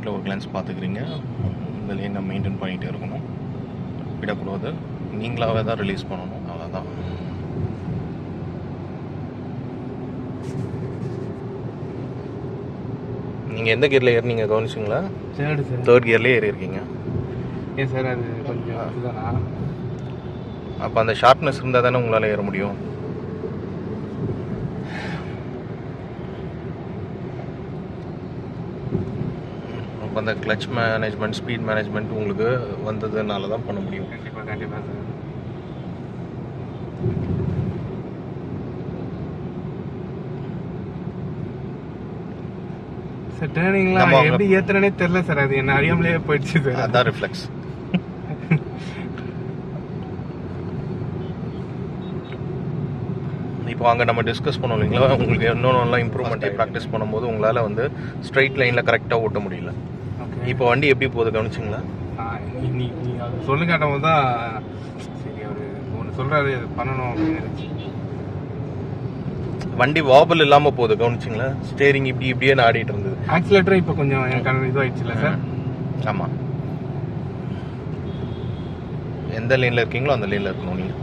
ரைட்டில் ஒரு கிளான்ஸ் பார்த்துக்கிறீங்க. இந்த லேனை மெயின்டைன் பண்ணிகிட்டே இருக்கணும், விடக்கூடாது. நீங்களாகவே தான் ரிலீஸ் பண்ணணும், அவ்வளோதான். நீங்கள் எந்த கியரில் ஏறினீங்க கவனிச்சிங்களா? தேர்ட் கியர்லேயே ஏறி இருக்கீங்க. ஏன் சார் அது கொஞ்சம் இதுதானா? அப்போ அந்த ஷார்ப்னஸ் இருந்தால் தானே உங்களால் ஏற முடியும். அப்போ அந்த கிளச் மேனேஜ்மெண்ட், ஸ்பீட் மேனேஜ்மெண்ட் உங்களுக்கு வந்ததுனால தான் பண்ண முடியும். கண்டிப்பாக கண்டிப்பாக சார். சார் டேர்னிங்லாம் எப்படி ஏத்துறனே தெரியல சார், அது என்ன அறியாமலே போயிடுச்சு சார். அதான் ரிஃப்ளெக்ஸ். இப்போ அங்கே நம்ம டிஸ்கஸ் பண்ணோம் இல்லைங்களா, உங்களுக்கு இன்னொன்றுலாம் இம்ப்ரூவ்மெண்ட்டே ப்ராக்டிஸ் பண்ணும்போது உங்களால் வந்து ஸ்ட்ரைட் லைனில் கரெக்டாக ஓட்ட முடியல. இப்போ வண்டி எப்படி போகுது கவனிச்சிங்களா? நீ அது சொல்லு காட்டும் போது தான் சரி அவர் ஒன்று சொல்கிறாரு பண்ணணும் அப்படின்னு. வண்டி வாபல் இல்லாமல் போகுது கவனிச்சிங்களா? ஸ்டேரிங் இப்படியே ஆடிட்டு இருந்தது. ஆக்சிலேட்டரும் இப்போ கொஞ்சம் எனக்கு இதுவாகிடுச்சு இல்லை சார்? ஆமாம், எந்த லைனில் இருக்கீங்களோ அந்த லைனில் இருக்கணும் நீங்கள்.